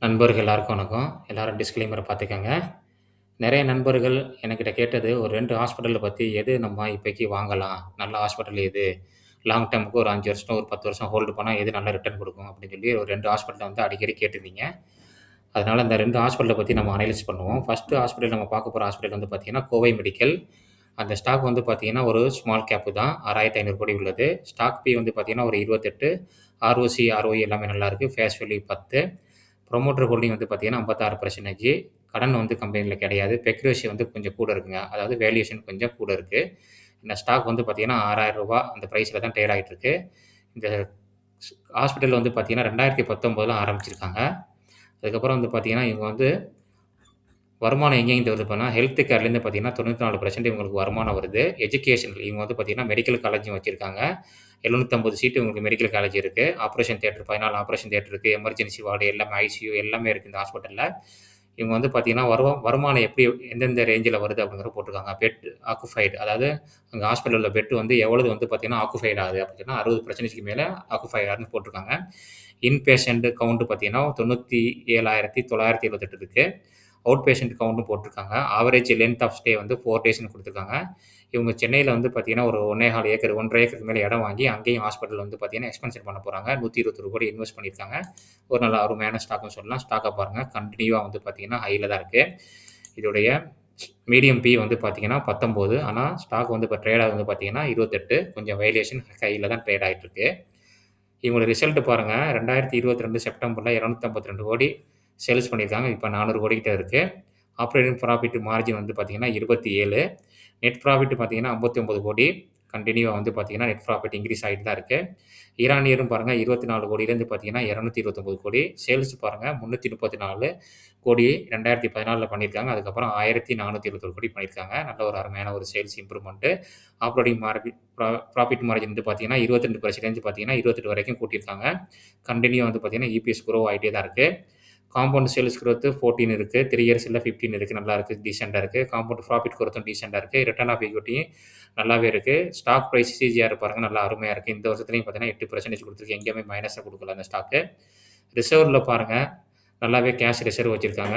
நண்பர்கள் எல்லாருக்கும் வணக்கம். எல்லாரும் டிஸ்க்ளைமர பார்த்துக்கங்க. நெறைய நண்பர்கள் என்கிட்ட கேட்டது ஒரு 2 ஹாஸ்பிட்டல பத்தி எது நம்ம இப்போதைக்கு வாங்கலாம்? நல்ல ஹாஸ்பிட்டல் எது? லாங் டெர்ம்க்கு ஒரு 5 வருஷம், ஒரு 10 வருஷம் ஹோல்டு பண்ணா எது நல்ல ரிட்டர்ன் குடுக்கும்? அப்படின்னு சொல்லி ஒரு 2 ஹாஸ்பிட்டல வந்து அடிக்கடி கேட்டிருந்தீங்க. அதனால இந்த 2 ஹாஸ்பிட்டல பத்தி நம்ம அனலைஸ் பண்ணுவோம். ஃபர்ஸ்ட்டு ஹாஸ்பிட்டல் நம்ம பார்க்க போற ஹாஸ்பிட்டல் வந்து பார்த்தீங்கன்னா, கோவை மெடிக்கல். அந்த ஸ்டாக் வந்து பார்த்தீங்கன்னா, ஒரு ஸ்மால் கேப் தான். 6,500 கோடி உள்ளது. ஸ்டாக் பி வந்து பார்த்தீங்கன்னா, ஒரு 28. ஆர்ஓசி, ஆர்ஓஇ எல்லாமே நல்லா இருக்கு. Face value 10. புரமோட்டர் ஹோல்டிங் வந்து பார்த்தீங்கன்னா 56%. கடன் வந்து கம்பெனில கிடையாது. பெக் ரேஷியோ வந்து கொஞ்சம் கூட இருக்குங்க. அதாவது வேல்யூவேஷன் கொஞ்சம் கூட இருக்கு. இந்த ஸ்டாக் வந்து பார்த்தீங்கன்னா ரூ. 6,000 அந்த பிரைஸ்ல தான் ட்ரேட் ஆயிட்டு இருக்கு. இந்த ஹாஸ்பிட்டல் வந்து பார்த்தீங்கன்னா 2019ல ஆரம்பிச்சிருக்காங்க. அதுக்கப்புறம் வந்து பார்த்தீங்கன்னா, இவங்க வந்து வருமானம் எங்கேருந்து வருது பார்த்தீங்கன்னா, ஹெல்த் கேர்லேருந்து பார்த்தீங்கன்னா 94% இவங்களுக்கு வருமானம் வருது. எஜுகேஷன் இவங்க வந்து பார்த்தீங்கன்னா மெடிக்கல் காலேஜும் வச்சிருக்காங்க. 750 சீட்டு உங்களுக்கு மெடிக்கல் காலேஜ் இருக்கு. ஆப்பரேஷன் தியேட்டர் 14 ஆப்பரேஷன் தியேட்டர் இருக்கு. எமர்ஜென்சி வார்டு எல்லாமே ஐசியூ எல்லாமே இருக்கு இந்த ஹாஸ்பிட்டல்ல. இவங்க வந்து பார்த்தீங்கன்னா, வருமானம் எப்படி எந்தெந்த ரேஞ்சில வருது அப்படிங்கிறத போட்டிருக்காங்க. பெட் ஆக்குபைடு அதாவது அங்க ஹாஸ்பிட்டல்ல பெட் வந்து எவ்வளவு வந்து பார்த்தீங்கன்னா, ஆக்குபைடு ஆகுது அப்படின்னா 60%க்கு மேல ஆக்குபை ஆகுதுன்னு போட்டிருக்காங்க. இன்பேஷண்ட் கவுண்ட் பார்த்தீங்கன்னா 97,978 இருக்கு. அவுட் பேஷண்ட் கவுண்ட்டும் போட்டிருக்காங்க. ஆவரேஜ் லென்த் ஆஃப் ஸ்டே வந்து 4 டேஸ்ன்னு குடுத்துருக்காங்க. இவங்க சென்னையில வந்து பார்த்தீங்கன்னா, ஒரு 1 1/4 ஏக்கர் 1 1/2 ஏக்கருக்கு மேல இடம் வாங்கி, அங்கேயும் ஹாஸ்பிட்டல் வந்து பார்த்தீங்கன்னா, எக்ஸ்பென்ஷன் பண்ண போறாங்க. 121 கோடி இன்வெஸ்ட் பண்ணியிருக்காங்க. ஒரு நல்ல அருமையான ஸ்டாக்ன்னு சொல்லலாம். ஸ்டாக்க பாருங்க. கன்டினியூவா வந்து பார்த்தீங்கன்னா, ஹைல தான் இருக்கு. இதோடைய மீடியம் பி வந்து பார்த்தீங்கன்னா 19. ஆனா ஸ்டாக் வந்து இப்ப ட்ரேட் ஆகுது வந்து பார்த்தீங்கன்னா 28. கொஞ்சம் வேல்யூவேஷன் ஹைல தான் ட்ரேட் ஆயிட்டு இருக்கு. இவங்களோட ரிசல்ட் பாருங்க. 2022 செப்டம்பர்ல 252 கோடி சேல்ஸ் பண்ணியிருக்காங்க. இப்ப 400 கோடி கிட்ட இருக்கு. ஆப்பரேட்டிங் ப்ராஃபிட் மார்ஜின் வந்து பார்த்தீங்கன்னா 27. நெட் ப்ராஃபிட் பார்த்தீங்கன்னா 59 கோடி. கன்டினியூவா வந்து பார்த்தீங்கன்னா, நெட் ப்ராஃபிட் இன்கிரீஸ் ஆயிட்டு தான் இருக்கு. இயர் ஆன் இயரும் பாருங்க 24 கோடியிலேருந்து பார்த்தீங்கன்னா 229 கோடி. சேல்ஸ் பாருங்க 334 கோடி 2014ல பண்ணியிருக்காங்க. அதுக்கப்புறம் 1471 கோடி பண்ணியிருக்காங்க. நல்ல ஒரு அருமையான ஒரு sales improvement. Operating margin profit margin வந்து பார்த்தீங்கன்னா 22% பார்த்தீங்கன்னா 28 வரைக்கும் கூட்டியிருக்காங்க. கன்டினியூவா வந்து பார்த்தீங்கன்னா, இபிஎஸ் குரோ ஆயிட்டே தான் இருக்கு. காம்பவுண்ட் சேல்ஸ் குரோத் 14 இருக்கு. 3 இயர்ஸ்ல 15 இருக்கு. நல்லா இருக்கு. டீசென்ட்டா இருக்கு. காம்பவுண்ட் ப்ராஃபிட் குரோத்தும் டீசென்ட்டா இருக்கு. ரிட்டர்ன் ஆஃப் ஈக்விட்டியும் நல்லாவே இருக்கு. ஸ்டாக் பிரைஸ் சிஜிஆர் பாருங்க நல்லா அருமையா இருக்கு. இந்த வருஷத்துலயும் பார்த்தீங்கன்னா 8% குடுத்துருக்கு. எங்கேயுமே மைனஸா குடுக்கல அந்த ஸ்டாக்கு. ரிசர்வ்ல பாருங்க, நல்லாவே கேஷ் ரிசர்வ் வச்சிருக்காங்க.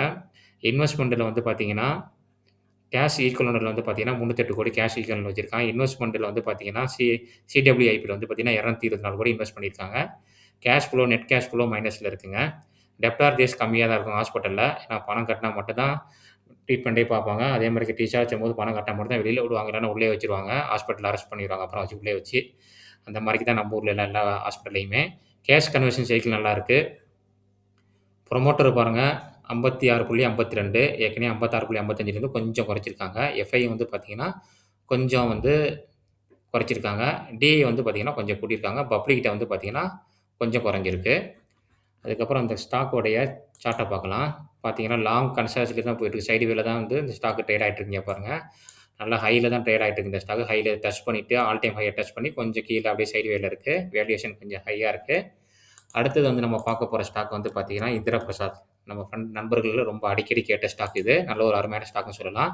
இன்வெஸ்ட்மென்ட்ல வந்து பார்த்தீங்கன்னா, கேஷ் ஈக்குவலன்ட்ல வந்து பார்த்தீங்கன்னா 308 கோடி கேஷ் ஈக்குவலன்ட் வச்சிருக்காங்க. இன்வெஸ்ட்மென்ட்ல வந்து பார்த்தீங்கன்னா, சிடபிள்யூஐபில வந்து பார்த்தீங்கன்னா 224 கோடி இன்வெஸ்ட் பண்ணியிருக்காங்க. Cash flow, net cash flow மைனஸ்ல இருக்குங்க. டெப்டார் டேஸ் கம்மியா தான் இருக்கும் ஹாஸ்பிட்டல்ல. ஏன்னா பணம் கட்டினா மட்டும் தான் ட்ரீட்மெண்ட்டே பார்ப்பாங்க. அதே மாரி டிஸ்சார்ஜ் ஆகும்போது பணம் கட்டினா மட்டும் தான் வெளியில விடுவாங்க. இல்லன்னா உள்ளே வச்சுருவாங்க. ஹாஸ்பிட்டல்ல அரெஸ்ட் பண்ணிருவாங்க. அப்புறம் வச்சு உள்ளே வச்சு. அந்த மாரிக்கு தான் நம்ம ஊர்ல எல்லா ஹாஸ்பிட்டல்லயுமே. கேஷ் கன்வர்ஷன் சைக்கிள் நல்லா இருக்கு. புரமோட்டர் பாருங்க 56.52 ஏற்கனவே 56.55 இருந்து கொஞ்சம் குறைச்சிருக்காங்க. எஃப்ஐ வந்து பார்த்தீங்கன்னா, கொஞ்சம் வந்து குறைச்சிருக்காங்க. டிஐ வந்து பார்த்தீங்கன்னா, கொஞ்சம் கூட்டியிருக்காங்க. பப்ளிக்ட்ட வந்து பார்த்தீங்கன்னா, கொஞ்சம் குறைஞ்சிருக்கு. அதுக்கப்புறம் இந்த ஸ்டாக்கோடைய சார்ட்ட பார்க்கலாம். பார்த்தீங்கன்னா, லாங் கன்சால்டேஷன்ல தான் போயிட்டுருக்கு. சைட்வேல தான் வந்து இந்த ஸ்டாக் ட்ரேட் ஆயிட்டு இருக்குங்க பாருங்க. நல்லா ஹைல தான் ட்ரேட் ஆயிட்டு இருக்கு இந்த ஸ்டாக். ஹைல டச் பண்ணிட்டு ஆல் டைம் ஹைய டச் பண்ணி கொஞ்சம் கீழ அப்படியே சைட்வேல இருக்கு. வேல்யூவேஷன் கொஞ்சம் ஹையா இருக்கு. அடுத்தது வந்து நம்ம பார்க்க போற ஸ்டாக் வந்து பார்த்தீங்கன்னா, இந்திரா பிரசாத். நம்ம நண்பர்கள்ல ரொம்ப அடிக்கடி கேட்ட ஸ்டாக் இது. நல்ல ஒரு அருமையான ஸ்டாக்ன்னு சொல்லலாம்.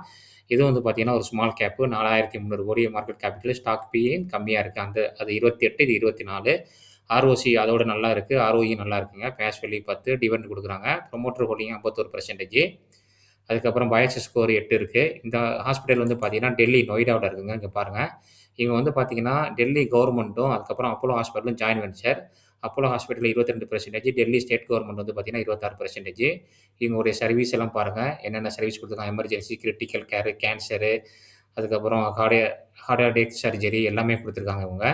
இது வந்து பார்த்தீங்கன்னா, ஒரு ஸ்மால் கேப் 4,300 கோடி மார்க்கெட் கேபிட்டல். ஸ்டாக் பிஇ கம்மியா இருக்கு. அது 28 இது 24. ஆர்ஓசி அதோட நல்லா இருக்கு. ஆர்ஓஇ நல்லா இருக்குங்க. கேஷ் வேல்யூ 10 டிவிடெண்ட் குடுக்குறாங்க. புரமோட்டர் ஹோல்டிங் 51%. அதுக்கப்புறம் பயாசிஸ் ஸ்கோர் 8 இருக்கு. இந்த ஹாஸ்பிட்டல் வந்து பார்த்தீங்கன்னா, டெல்லி நொய்டாவுல இருக்குங்க. இங்க பாருங்க. இவங்க வந்து பார்த்தீங்கன்னா, டெல்லி கவர்ன்மென்ட்டும், அதுக்கப்புறம் அப்போலோ ஹாஸ்பிட்டலும் joint venture. Apollo hospital 22%. Delhi state government வந்து பார்த்தீங்கன்னா 26%. இவங்களுடைய சர்வீஸ் எல்லாம் பாருங்க. என்னென்ன சர்வீஸ் குடுத்துருக்காங்க. எமர்ஜென்சி, கிரிட்டிக்கல் கேர், கேன்சரு, அதுக்கப்புறம் கார்டியாடிக் சர்ஜரி எல்லாமே குடுத்துருக்காங்க இவங்க.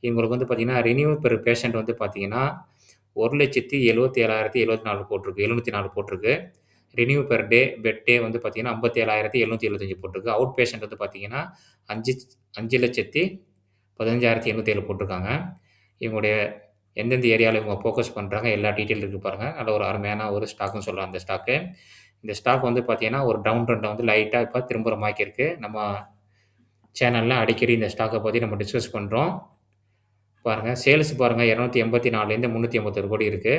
இவங்களுக்கு வந்து பார்த்தீங்கன்னா, ரினியூ பெர் பேஷண்ட் வந்து பார்த்தீங்கன்னா, 1,77,074 போட்டிருக்கு. 704 போட்டிருக்கு. ரினியூ பெர் டே, பெட் டே வந்து பார்த்தீங்கன்னா, 57,775 போட்டிருக்கு. அவுட் பேஷண்ட் வந்து பார்த்தீங்கன்னா, 5,15,807 போட்டிருக்காங்க. இவங்களுடைய எந்தெந்த ஏரியால இவங்க ஃபோக்கஸ் பண்றாங்க, எல்லா டீட்டெயில் இருக்கு பாருங்க. நல்ல ஒரு அருமையான ஒரு ஸ்டாக்ன்னு சொல்லலாம் இந்த ஸ்டாக்கு. இந்த ஸ்டாக் வந்து பார்த்தீங்கன்னா, ஒரு டவுன் ட்ரெண்ட வந்து லைட்டா இப்ப திரும்புற மாரிக்கு இருக்கு. நம்ம சேனல்ல அடிக்கடி இந்த ஸ்டாக்க பத்தி நம்ம டிஸ்கஸ் பண்றோம். பாருங்க, சேல்ஸ் பாருங்க 284லேருந்து 381 கோடி இருக்கு.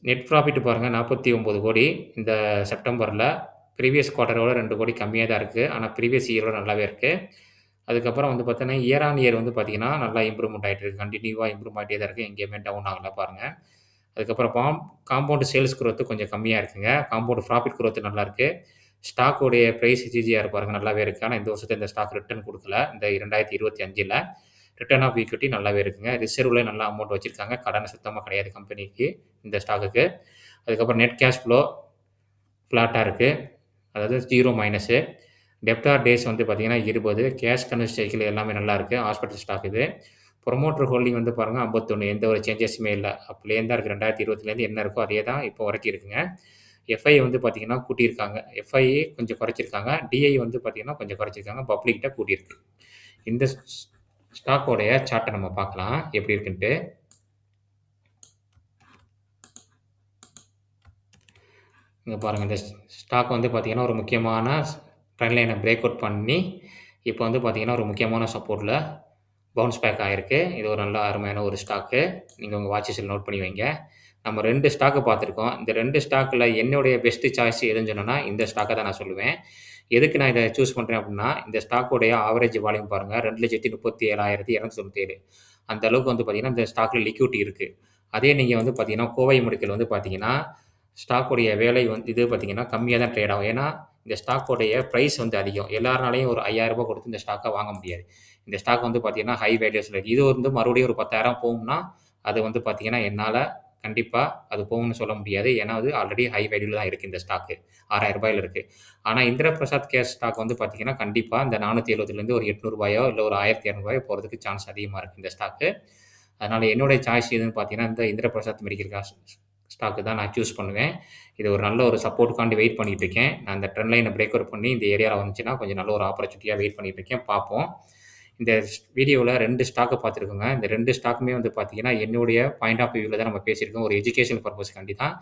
நெட் ப்ராஃபிட் பாருங்க 49 கோடி இந்த செப்டம்பர்ல. ப்ரீவியஸ் குவார்ட்டரோட 2 கோடி கம்மியா தான் இருக்கு. ஆனா ப்ரீவியஸ் இயரோட நல்லாவே இருக்கு. அதுக்கப்புறம் வந்து பார்த்தீங்கன்னா, இயர் ஆன் இயர் வந்து பார்த்தீங்கன்னா, நல்லா இம்ப்ரூவ்மென்ட் ஆயிட்டு இருக்கு. கன்டினியூவா இம்ப்ரூவ் ஆயிட்டே தான் இருக்கு. எங்கேயுமே டவுன் ஆகல பாருங்க. அதுக்கப்புறம் காம்பவுண்ட் சேல்ஸ் குரோத் கொஞ்சம் கம்மியா இருக்குங்க. காம்பவுண்ட் ப்ராஃபிட் குரோத் நல்லாருக்கு. ஸ்டாக்கோடைய பிரைஸ் சிஜிஆர் பாருங்க நல்லாவே இருக்கு. ஆனா இந்த வருஷத்துல இந்த ஸ்டாக் ரிட்டர்ன் குடுக்கல. இந்த 2025ல ரிட்டர்ன் ஆஃப் ஈக்விட்டி நல்லாவே இருக்குங்க. ரிசர்வ்ல நல்ல அமௌண்ட் வச்சிருக்காங்க. கடன் சுத்தமா கிடையாது கம்பெனிக்கு இந்த ஸ்டாக்குக்கு. அதுக்கப்புறம் நெட் கேஷ் ஃப்ளோ ஃப்ளாட்டா இருக்கு. அதாவது 0 மைனஸு. டெப்டார் டேஸ் வந்து பார்த்தீங்கன்னா 20. கேஷ் கன்வர்ட் சைக்கிள் எல்லாமே நல்லா இருக்கு. ஹாஸ்பிட்டல் ஸ்டாக் இது. புரமோட்டர் ஹோல்டிங் வந்து பாருங்க 51. எந்த ஒரு சேஞ்சஸுமே இல்ல. அப்படியே தான் இருக்கு. 2020லேருந்து என்ன இருக்கோ அதே தான் இப்போ வரைக்கும் இருக்குங்க. எஃப்ஐ வந்து பார்த்தீங்கன்னா கூட்டியிருக்காங்க. எஃப்ஐ கொஞ்சம் குறைச்சிருக்காங்க. டிஐ வந்து பார்த்தீங்கன்னா கொஞ்சம் குறைச்சிருக்காங்க. பப்ளிக்ட்ட கூட்டியிருக்கு. இந்த ஸ்டாக்கோடைய சார்ட்ட நம்ம பார்க்கலாம் எப்படி இருக்குன்ட்டு. இங்க பாருங்க. இந்த ஸ்டாக் வந்து பார்த்தீங்கன்னா, ஒரு முக்கியமான ட்ரெண்ட் லைன பிரேக் அவுட் பண்ணி, இப்போ வந்து பார்த்தீங்கன்னா, ஒரு முக்கியமான சப்போர்ட்ல பவுன்ஸ் பேக் ஆயிருக்கு. இது ஒரு நல்ல அருமையான ஒரு ஸ்டாக்கு. நீங்க உங்க வாட்ச் லிஸ்ட்ல நோட் பண்ணி வைங்க. நம்ம 2 ஸ்டாக்க பார்த்துருக்கோம். இந்த 2 ஸ்டாக்ல என்னுடைய பெஸ்ட் சாய்ஸ் எதுன்னு சொன்னேன்னா, இந்த ஸ்டாக்க தான் நான் சொல்லுவேன். எதுக்கு நான் இத சூஸ் பண்றேன் அப்டின்னா, இந்த ஸ்டாக்கோடைய ஆவரேஜ் வால்யூம் பாருங்க 2,37,297. அந்த அளவுக்கு வந்து பார்த்தீங்கன்னா, இந்த ஸ்டாக்ல லிக்விடிட்டி இருக்கு. அதே நீங்க வந்து பார்த்தீங்கன்னா, கோவை மெடிக்கல் வந்து பார்த்தீங்கன்னா, ஸ்டாக்குடைய வேலை வந்து இது பார்த்தீங்கன்னா, கம்மியா தான் ட்ரேட் ஆகும். ஏன்னா, இந்த ஸ்டாக்கோடைய பிரைஸ் வந்து அதிகம். எல்லார்னாலயும் ஒரு ரூ. 5,000 கொடுத்து இந்த ஸ்டாக்க வாங்க முடியாது. இந்த ஸ்டாக் வந்து பார்த்தீங்கன்னா, ஹை வேல்யூஸ்ல இருக்கு. இது வந்து மறுபடியும் ஒரு 10,000 போகும்னா, அது வந்து பார்த்தீங்கன்னா, என்னால கண்டிப்பா அது போகும்னு சொல்ல முடியாது. ஏன்னா, அது ஆல்ரெடி ஹை வேல்யூல தான் இருக்கு இந்த ஸ்டாக்கு. ரூ. 6,000ல இருக்கு. ஆனா, இந்திர பிரசாத் கேஸ் ஸ்டாக் வந்து பார்த்தீங்கன்னா, கண்டிப்பா இந்த 470லேருந்து ஒரு ரூ. 800 இல்ல ஒரு ரூ. 1,200 போறதுக்கு சான்ஸ் அதிகமா இருக்கு இந்த ஸ்டாக்கு. அதனால என்னுடைய சாய்ஸ் எதுன்னு பார்த்தீங்கன்னா, இந்த இந்திர பிரசாத் மெடிக்கல் கேஸ் ஸ்டாக்கு தான் நான் சூஸ் பண்ணுவேன். இது ஒரு நல்ல ஒரு சப்போர்ட்காண்டி வெயிட் பண்ணிட்டு இருக்கேன். நான் இந்த ட்ரெண்ட் லைன பிரேக் அவுட் பண்ணி இந்த ஏரியால வந்துச்சுன்னா, கொஞ்சம் நல்ல ஒரு ஆப்பர்ச்சுனிட்டியா வெயிட் பண்ணிட்டு இருக்கேன். பார்ப்போம். இந்த வீடியோல 2 ஸ்டாக்க பார்த்துருக்கோங்க. இந்த 2 ஸ்டாக்குமே வந்து பார்த்தீங்கன்னா, என்னுடைய பாயிண்ட் ஆஃப் வியூல தான் நம்ம பேசியிருக்கோம். ஒரு எஜுகேஷனல் பர்ப்பஸ்க்காண்டி தான்.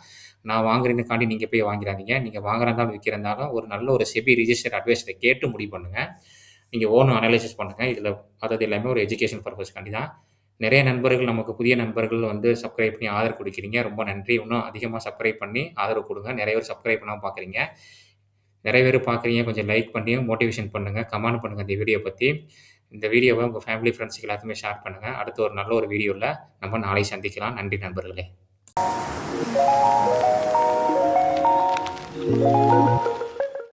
நான் வாங்குறேன்னுக்காண்டி நீங்க போய் வாங்கிறாதீங்க. நீங்க வாங்குறதா இருந்தாலும், விக்கிறதா இருந்தாலும் ஒரு நல்ல ஒரு செபி ரிஜிஸ்டர்ட் அட்வைஸர கேட்டு முடிவு பண்ணுங்க. நீங்க ஓன் அனலைசிஸ் பண்ணுங்க. இதுல பார்த்தது எல்லாமே ஒரு எஜுகேஷன் பர்ப்பஸ்க்காண்டி தான். நிறைய நண்பர்கள் நமக்கு புதிய நண்பர்கள் வந்து சப்ஸ்கிரைப் பண்ணி ஆதரவு குடுக்கிறீங்க. ரொம்ப நன்றி. இன்னும் அதிகமா சப்ஸ்கிரைப் பண்ணி ஆதரவு குடுங்க. நிறைய பேர் சப்ஸ்கிரைப் பண்ணாம பார்க்குறீங்க. நிறைய பேர் பார்க்குறீங்க. கொஞ்சம் லைக் பண்ணி மோட்டிவேஷன் பண்ணுங்க. கமெண்ட் பண்ணுங்க இந்த வீடியோ பத்தி. இந்த வீடியோவ உங்க ஃபேமிலி, ஃபிரெண்ட்ஸ்க்கு எல்லாத்துக்குமே ஷேர் பண்ணுங்க. அடுத்து ஒரு நல்ல ஒரு வீடியோல நம்ம நாளை சந்திக்கலாம். நன்றி நண்பர்களே.